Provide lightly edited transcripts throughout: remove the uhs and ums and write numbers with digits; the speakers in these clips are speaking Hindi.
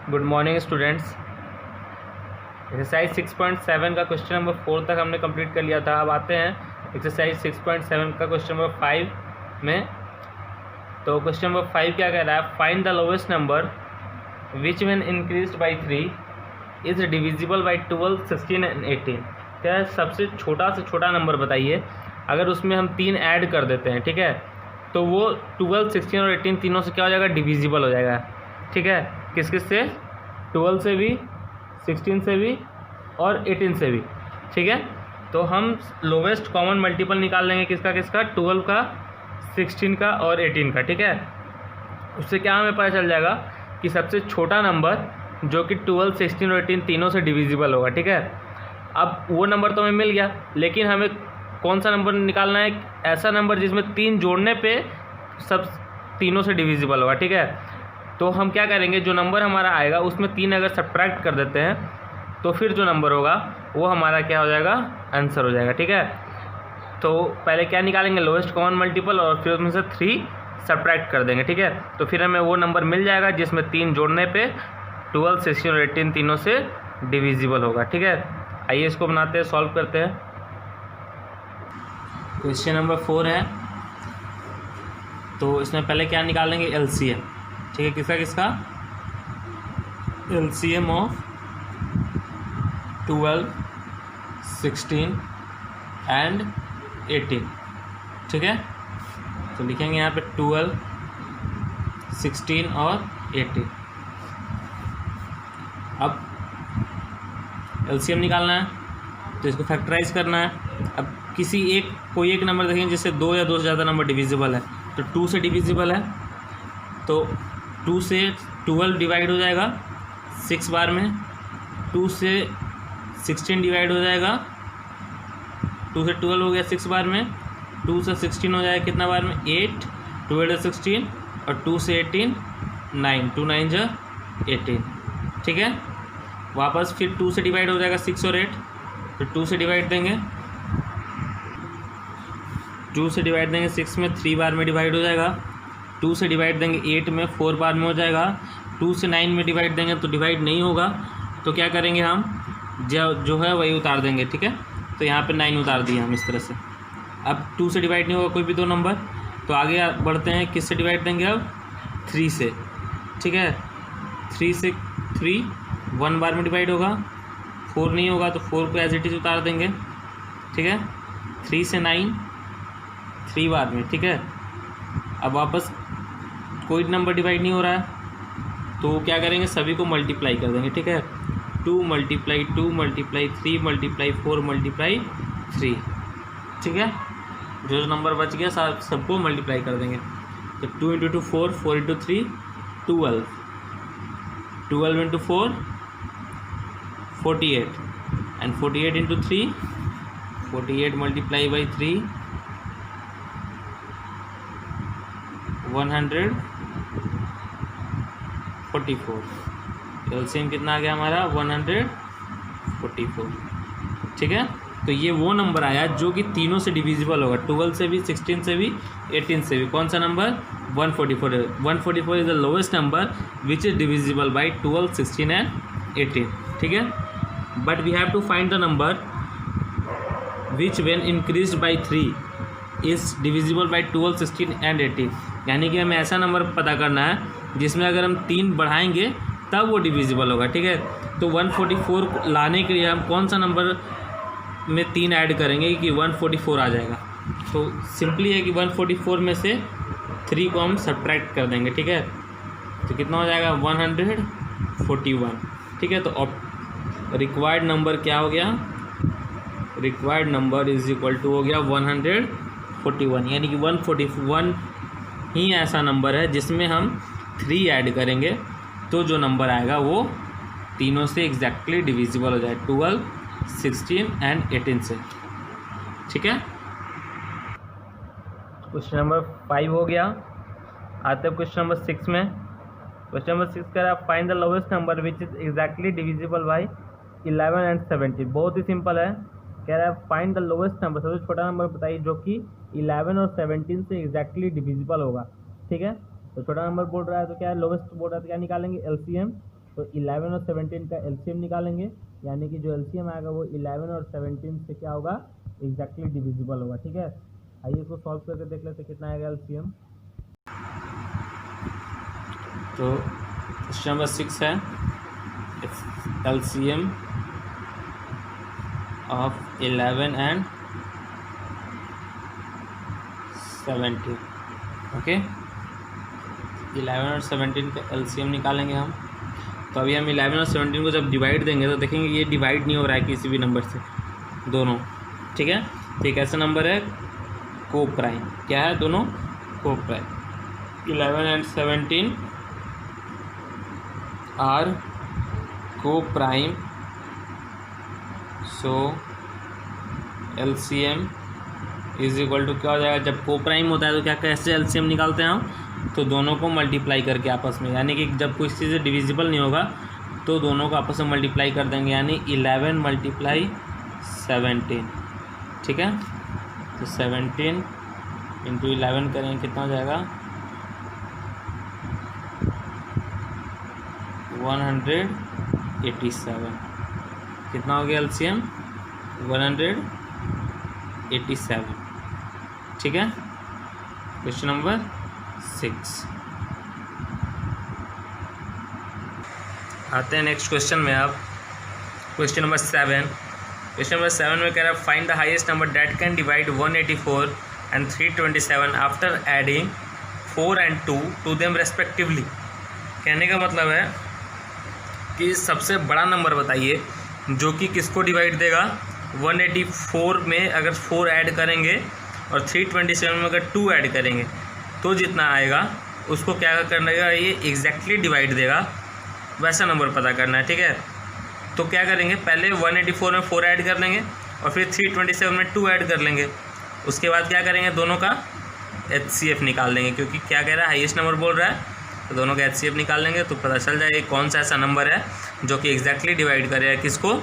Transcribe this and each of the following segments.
Good morning students. एक्सरसाइज 6.7 का क्वेश्चन नंबर 4 तक हमने कंप्लीट कर लिया था। अब आते हैं एक्सरसाइज 6.7 का क्वेश्चन नंबर 5 में। तो क्वेश्चन नंबर 5 क्या कह रहा है? Find the lowest number which when increased by 3 is divisible by 12, 16 and 18। क्या है? सबसे छोटा नंबर बताइए, अगर उसमें हम 3 ऐड कर देते हैं, ठीक है, तो वो 12, 16 और 18 तीनों से क्या हो जाएगा? डिविजिबल हो जाएगा। ठीक है, किस किस से? 12 से भी, 16 से भी और 18 से भी। ठीक है, तो हम लोवेस्ट कॉमन मल्टीपल निकाल लेंगे किसका किसका? 12 का, 16 का और 18 का। ठीक है, उससे क्या हमें पता चल जाएगा कि सबसे छोटा नंबर जो कि 12, 16 और 18 तीनों से डिविजिबल होगा। ठीक है, अब वो नंबर तो हमें मिल गया, लेकिन हमें कौन सा नंबर निकालना है? ऐसा नंबर जिसमें 3 जोड़ने पे सब तीनों से डिविजिबल होगा। ठीक है, तो हम क्या करेंगे, जो नंबर हमारा आएगा उसमें 3 अगर सब्ट्रैक्ट कर देते हैं तो फिर जो नंबर होगा वो हमारा क्या हो जाएगा? आंसर हो जाएगा। ठीक है, तो पहले क्या निकालेंगे? लोवेस्ट कॉमन मल्टीपल, और फिर उसमें से 3 सब्ट्रैक्ट कर देंगे। ठीक है, तो फिर हमें वो नंबर मिल जाएगा जिसमें 3 जोड़ने पे 12, 16 और 18 तीनों से डिविजिबल होगा। ठीक है, आइए इसको बनाते हैं, सॉल्व करते हैं। क्वेश्चन नंबर 4 है, तो इसमें पहले क्या निकालेंगे? एलसीएम। ठीक है, किसका किसका? LCM of 12, 16 and 18। ठीक है, तो लिखेंगे यहाँ पे 12, 16 और 18। अब एलसीएम निकालना है तो इसको फैक्टराइज करना है। अब कोई एक नंबर देखेंगे जिससे 2 या 2 से ज़्यादा नंबर डिविजिबल है, तो 2 से डिविजिबल है, तो 2 से 12 डिवाइड हो जाएगा 6 बार में, 2 से 16 डिवाइड हो जाएगा, 2 से 12 हो गया 6 बार में, 2 से 16 हो जाएगा कितना बार में? 8, 12 से 16, और 2 से 18 9, 2 9 जा 18। ठीक है, वापस फिर 2 से डिवाइड हो जाएगा 6 और 8, तो 2 से डिवाइड देंगे, 2 से डिवाइड देंगे 6 में 3 बार में डिवाइड हो जाएगा, 2 से डिवाइड देंगे 8 में 4 बार में हो जाएगा, 2 से 9 में डिवाइड देंगे तो डिवाइड नहीं होगा, तो क्या करेंगे हम? जो है वही उतार देंगे। ठीक है, तो यहाँ पे 9 उतार दिए हम इस तरह से। अब 2 से डिवाइड नहीं होगा कोई भी 2 नंबर, तो आगे बढ़ते हैं, किससे डिवाइड देंगे अब? 3 से। ठीक है, 3 से 3 1 बार में डिवाइड होगा, 4 नहीं होगा तो 4 को एज इट इज उतार देंगे। ठीक है, 3 से 9 3 बार में। ठीक है, अब वापस कोई नंबर डिवाइड नहीं हो रहा है तो क्या करेंगे? सभी को मल्टीप्लाई कर देंगे। ठीक है, 2 × 2 × 3 × 4 × 3। ठीक है, जो नंबर बच गया सबको मल्टीप्लाई कर देंगे, तो 2 × 2 4, 4 × 3 12, 12 × 4 48, and 48 × 3 48 multiplied by 3 144। एलसीएम कितना आ गया हमारा? 144। ठीक है, तो ये वो नंबर आया जो कि तीनों से डिविजिबल होगा, 12 से भी, 16 से भी, 18 से भी। कौन सा नंबर? 144 है। 144 is the lowest number which is divisible by 12, 16 and 18। ठीक है, but we have to find the number which when increased by 3 is divisible by 12, 16 and 18। यानी कि हमें ऐसा नंबर पता करना है जिसमें अगर हम 3 बढ़ाएंगे तब वो डिविजिबल होगा। ठीक है, तो 144 लाने के लिए हम कौन सा नंबर में 3 ऐड करेंगे कि 144 आ जाएगा? तो सिंपली है कि 144 में से 3 को हम सब्ट्रैक्ट कर देंगे। ठीक है, तो कितना हो जाएगा? 141। ठीक है, तो रिक्वायर्ड नंबर क्या हो गया? Required number is equal to हो गया 141, यानी कि 141 ही ऐसा नंबर है जिसमें हम 3 ऐड करेंगे तो जो नंबर आएगा वो तीनों से एग्जैक्टली डिविजिबल हो जाए, 12, 16 एंड 18 से। ठीक है, क्वेश्चन नंबर 5 हो गया। आते हैं क्वेश्चन नंबर 6 में। क्वेश्चन नंबर 6 कह रहा है find the lowest number which is exactly divisible by 11 and 17। बहुत ही सिंपल है, कह रहा है फाइंड द लोवेस्ट नंबर, सबसे छोटा नंबर बताइए जो कि 11 और 17 से एग्जैक्टली डिविजिबल होगा। ठीक है, तो छोटा नंबर बोल रहा है तो क्या है? लोवेस्ट बोल रहा है तो क्या निकालेंगे? एलसीएम। तो 11 और 17 का एलसीएम निकालेंगे, यानी कि जो एलसीएम आएगा वो 11 और 17 से क्या होगा, एग्जैक्टली डिविजिबल होगा। ठीक है, आइए इसको सॉल्व करके देख लेते कितना आएगा एलसीएम। तो क्वेश्चन नंबर 6 है एलसीएम ऑफ 11 एंड 17। ओके, 11 और 17 का एलसीएम निकालेंगे हम। तो अभी हम 11 और 17 को जब डिवाइड देंगे तो देखेंगे ये डिवाइड नहीं हो रहा है किसी भी नंबर से, दोनों। ठीक है, तो एक ऐसा नंबर है को प्राइम, क्या है, दोनों coprime. 11 and 17 are coprime, so LCM is equal to क्या हो जाएगा, जब को प्राइम होता है तो क्या कैसे एलसीएम निकालते हैं हम, तो दोनों को मल्टीप्लाई करके आपस में, यानी कि जब कोई चीज़ डिविजिबल नहीं होगा तो दोनों को आपस में मल्टीप्लाई कर देंगे, यानी 11 मल्टीप्लाई 17। ठीक है, तो 17 इंटू 11 करेंगे कितना हो जाएगा, 187। कितना हो गया एलसीएम, 187। ठीक है, क्वेश्चन नंबर 6। आते हैं नेक्स्ट क्वेश्चन में। आप क्वेश्चन नंबर 7। क्वेश्चन नंबर 7 में कह रहा है find the highest number that can divide 184 and 327 after adding 4 and 2 to them respectively. कहने का मतलब है कि सबसे बड़ा नंबर बताइए जो कि किसको डिवाइड देगा, 184 में अगर 4 ऐड करेंगे और 327 में अगर 2 ऐड करेंगे तो जितना आएगा उसको क्या करना है, ये एग्जैक्टली डिवाइड देगा, वैसा नंबर पता करना है। ठीक है, तो क्या करेंगे, पहले 184 में 4 ऐड कर लेंगे और फिर 327 में 2 ऐड कर लेंगे। उसके बाद क्या करेंगे, दोनों का HCF निकाल लेंगे, क्योंकि क्या कह रहा है, हाईएस्ट नंबर बोल रहा है, तो दोनों का HCF निकाल लेंगे तो पता चल जाएगा कौन सा ऐसा नंबर है जो कि एग्जैक्टली डिवाइड करेगा किसको,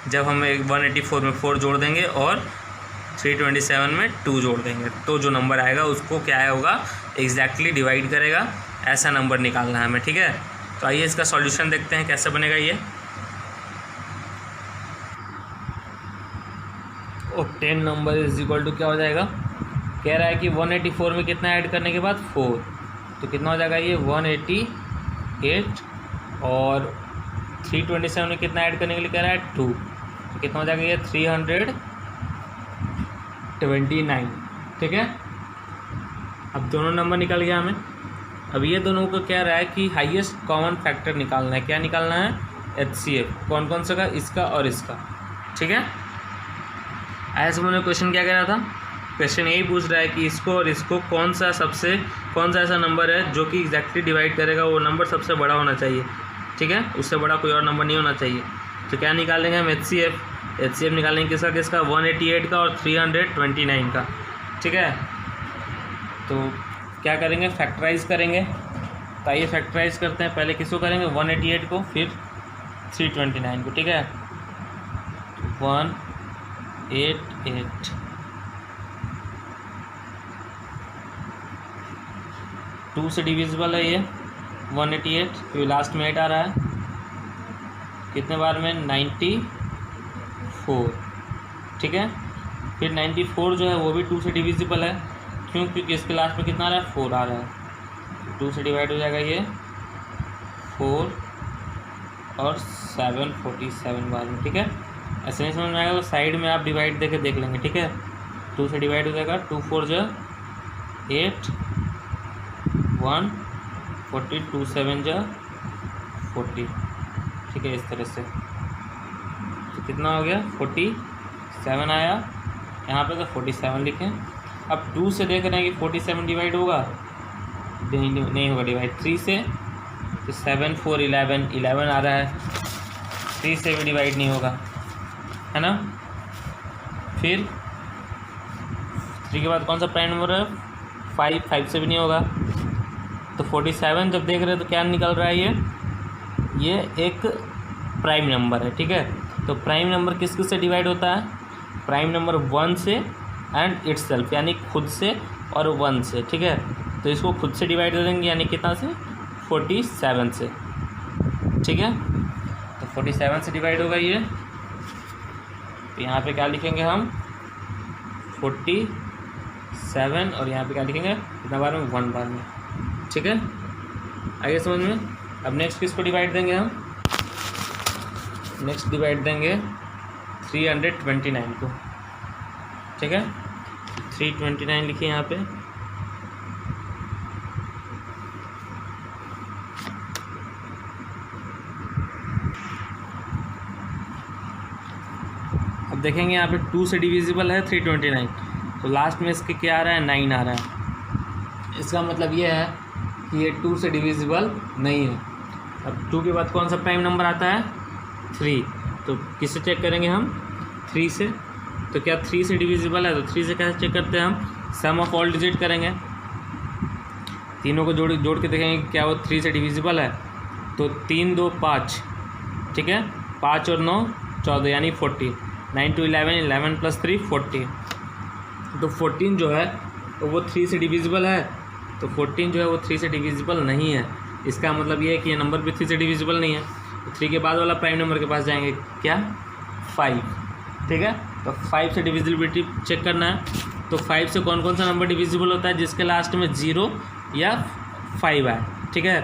जब हम 184 में 4 जोड़ देंगे और 327 में 2 जोड़ देंगे, तो जो नंबर आएगा उसको क्या होगा, एग्जैक्टली डिवाइड करेगा, ऐसा नंबर निकालना है हमें। ठीक है, तो आइए इसका सॉल्यूशन देखते हैं कैसे बनेगा ये। Octane number is equal to क्या हो जाएगा, कह रहा है कि 184 में कितना ऐड करने के बाद 4, तो कितना हो जाएगा ये 188, और 327 में कितना ऐड करने के लिए कह रहा है 2, तो कितना हो जाएगा ये 329। ठीक है, अब दोनों नंबर निकल गया हमें। अब ये दोनों को क्या रहा है कि हाईएस्ट कॉमन फैक्टर निकालना है। क्या निकालना है, HCF, कौन कौन सा का, इसका और इसका। ठीक है, ऐसे मैंने क्वेश्चन क्या कह रहा था, क्वेश्चन यही पूछ रहा है कि इसको और इसको कौन सा ऐसा नंबर है जो कि एग्जैक्टली डिवाइड करेगा, वो नंबर सबसे बड़ा होना चाहिए। ठीक है, उससे बड़ा कोई और नंबर नहीं होना चाहिए। तो क्या निकालेंगे हम, HCF निकालेंगे किसका 188 का और 329 का। ठीक है, तो क्या करेंगे, फैक्टराइज करेंगे। तो आइए फैक्टराइज करते हैं। पहले किसको करेंगे, 188 को, फिर 329 को। ठीक है, 188 2 से डिविजिबल है ये 188, क्योंकि लास्ट में 8 आ रहा है। कितने बार में, 94। ठीक है, फिर 94 जो है वो भी 2 से डिविजिबल है, क्योंकि इसके लास्ट में कितना आ रहा है, 4 आ रहा है, 2 से डिवाइड हो जाएगा ये 4 और 7 47 बार में। ठीक है, ऐसे नहीं समझ में आएगा तो साइड में आप डिवाइड देके देख लेंगे। ठीक है, 2 से डिवाइड हो जाएगा, 2 4 जो 8 1 40 2 7 जो 40। ठीक है, इस तरह से तो कितना हो गया, 47 आया, यहाँ पे तो 47 लिखें। अब 2 से देख रहे हैं कि 47 डिवाइड होगा, नहीं होगा डिवाइड। 3 से तो 7 4 11 आ रहा है, 3 से भी डिवाइड नहीं होगा, है ना। फिर 3 के बाद कौन सा प्राइम नंबर है, 5 से भी नहीं होगा। तो 47 जब देख रहे हैं तो क्या निकल रहा है, ये एक प्राइम नंबर है। ठीक है, तो प्राइम नंबर किस किस से डिवाइड होता है, प्राइम नंबर 1 से एंड इटसेल्फ, यानी खुद से और 1 से। ठीक है, तो इसको खुद से डिवाइड कर देंगे, यानी कितना से, 47 से। ठीक है। तो 47 से डिवाइड होगा ये, तो यहाँ पे क्या लिखेंगे हम 47 और यहाँ पे क्या लिखेंगे कितना बार में 1 बार में, ठीक है। आगे समझ में। अब नेक्स्ट किसको डिवाइड देंगे हम, नेक्स्ट डिवाइड देंगे 329 को, ठीक है। 329 लिखिए यहाँ पे। अब देखेंगे यहाँ पे 2 से डिविजिबल है 329, तो लास्ट में इसके क्या आ रहा है 9 आ रहा है। इसका मतलब ये है कि ये 2 से डिविजिबल नहीं है। अब 2 के बाद कौन सा प्राइम नंबर आता है 3, तो किससे चेक करेंगे हम 3 से। तो क्या 3 से डिविजिबल है, तो 3 से कैसे चेक करते हैं हम, सम ऑफ ऑल डिजिट करेंगे, तीनों को जोड़ के देखेंगे क्या वो 3 से डिविजिबल है। तो 3 2 5, ठीक है, 5 और 9 14 यानी 40, 9 2 11, 11 + 3 40। तो 14 जो है तो वो 3 से डिविजिबल है, तो 14 जो है वो 3 से डिविजिबल नहीं है। इसका मतलब ये है कि ये नंबर भी 3 से डिविजिबल नहीं है। तो 3 के बाद वाला प्राइम नंबर के पास जाएंगे, क्या 5, ठीक है। तो 5 से डिविजिबिलिटी चेक करना है। तो 5 से कौन कौन सा नंबर डिविजिबल होता है, जिसके लास्ट में 0 या 5 है, ठीक है।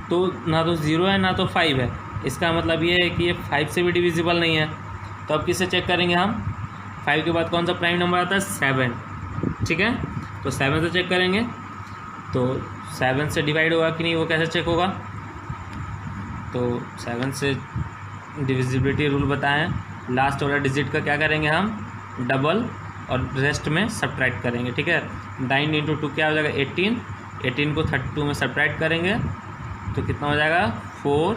तो ना तो 0 है ना तो 5 है, इसका मतलब ये है कि ये 5 से भी डिविजिबल नहीं है। तो अब किससे चेक करेंगे हम, 5 के बाद कौन सा प्राइम नंबर आता है 7, ठीक है। तो 7 से चेक करेंगे, तो 7 से डिवाइड होगा कि नहीं वो कैसे चेक होगा। तो 7 से डिविजिबिलिटी रूल बताएं, लास्ट वाला डिजिट का क्या करेंगे हम डबल और रेस्ट में सब्ट्रैक्ट करेंगे, ठीक है। 9 × 2 क्या हो जाएगा 18, 18 को 32 में सब्ट्रैक्ट करेंगे तो कितना हो जाएगा 4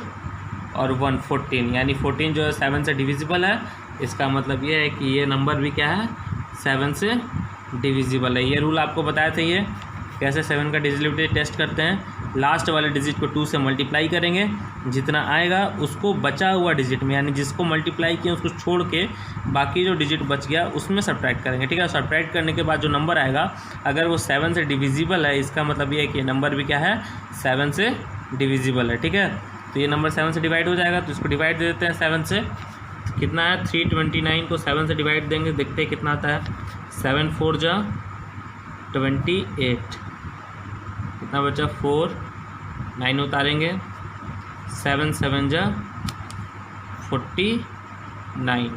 और 1 14, यानी 14 जो है 7 से डिविजिबल है। इसका मतलब ये है कि ये नंबर भी क्या है 7 से डिविजिबल है। ये रूल आपको बताया था, ये कैसे 7 का डिविजिबिलिटी टेस्ट करते हैं। लास्ट वाले डिजिट को 2 से मल्टीप्लाई करेंगे, जितना आएगा उसको बचा हुआ डिजिट में, यानी जिसको मल्टीप्लाई किया उसको छोड़ के बाकी जो डिजिट बच गया उसमें सब्ट्रैक्ट करेंगे, ठीक है। सब्ट्रैक्ट करने के बाद जो नंबर आएगा अगर वो 7 से डिविजिबल है, इसका मतलब ये है कि ये नंबर भी क्या है 7 से डिविजिबल है, ठीक है। तो ये नंबर 7 से डिवाइड हो जाएगा, तो इसको डिवाइड दे देते हैं 7 से। कितना है 329 को 7 से डिवाइड देंगे, देखते हैं कितना आता है। 7 4 जा 28, कितना बचा 4, 9 उतारेंगे, 7 7 जा 49,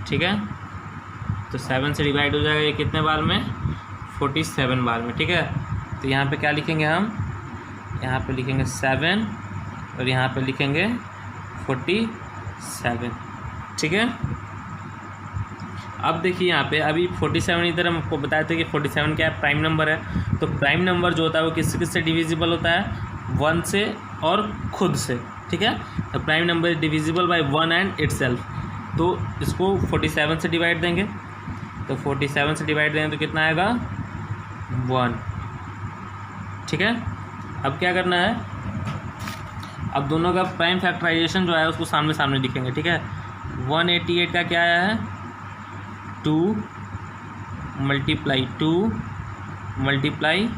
ठीक है। तो 7 से डिवाइड हो जाएगा ये कितने बार में 47 बार में, ठीक है। तो यहाँ पे क्या लिखेंगे हम, यहाँ पे लिखेंगे 7 और यहाँ पे लिखेंगे 47, ठीक है। अब देखिए यहाँ पे अभी 47 इधर हम आपको बताए थे कि 47 क्या है प्राइम नंबर है। तो प्राइम नंबर जो होता है वो किससे डिविजिबल होता है 1 से और खुद से, ठीक है। तो prime number is divisible by 1 and itself. तो इसको 47 से डिवाइड देंगे, तो 47 से डिवाइड देंगे तो कितना आएगा 1, ठीक है। अब क्या करना है, अब दोनों का प्राइम फैक्टराइजेशन जो है उसको सामने सामने लिखेंगे, ठीक है। 188 का क्या आया है 2 × 2 ×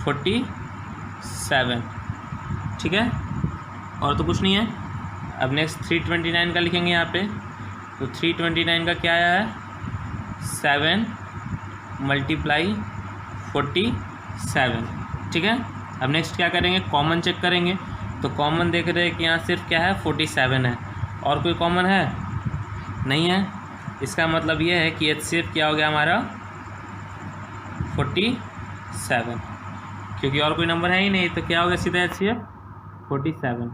47, ठीक है। और तो कुछ नहीं है। अब नेक्स्ट 329 का लिखेंगे यहाँ पे, तो 329 का क्या आया है 7 × 47, ठीक है। अब नेक्स्ट क्या करेंगे कॉमन चेक करेंगे, तो कॉमन देख रहे हैं कि यहाँ सिर्फ क्या है 47 है, और कोई कॉमन है नहीं है। इसका मतलब ये है कि HCF क्या हो गया हमारा 47, क्योंकि और कोई नंबर है ही नहीं, तो क्या हो गया सीधा HCF 47।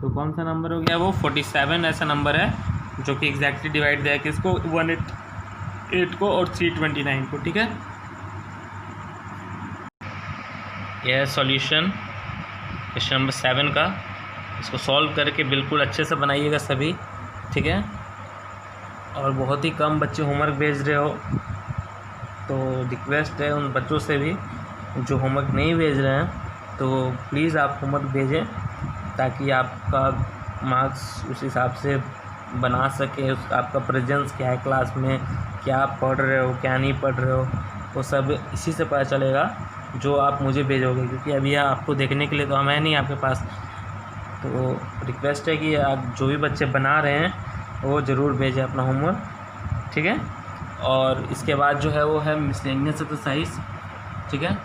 तो कौन सा नंबर हो गया वो 47 ऐसा नंबर है जो कि एग्जैक्टली डिवाइड दिया किसको 188 को और 329 को, ठीक है। यह है सॉल्यूशन क्वेश्चन नंबर 7 का। इसको सॉल्व करके बिल्कुल अच्छे से बनाइएगा सभी, ठीक है। और बहुत ही कम बच्चे होमवर्क भेज रहे हो, तो रिक्वेस्ट है उन बच्चों से भी जो होमवर्क नहीं भेज रहे हैं, तो प्लीज़ आप होमवर्क भेजें ताकि आपका मार्क्स उस हिसाब से बना सके। आपका प्रेजेंस क्या है क्लास में, क्या आप पढ़ रहे हो क्या नहीं पढ़ रहे हो, वो सब इसी से पता चलेगा जो आप मुझे भेजोगे, क्योंकि अभी आपको देखने के लिए तो हम है नहीं आपके पास। तो रिक्वेस्ट है कि आप जो भी बच्चे बना रहे हैं वो ज़रूर भेजें अपना होमवर्क, ठीक है। और इसके बाद जो है वो है मिसलेनियस एक्सरसाइज, ठीक है।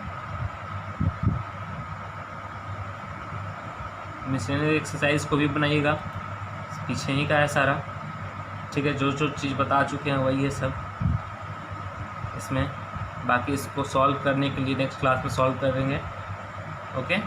मिसलेनियस एक्सरसाइज को भी बनाइएगा, पीछे ही का है सारा, ठीक है। जो जो चीज़ बता चुके हैं वही है सब इसमें। बाकी इसको सॉल्व करने के लिए नेक्स्ट क्लास में सॉल्व करेंगे, ओके।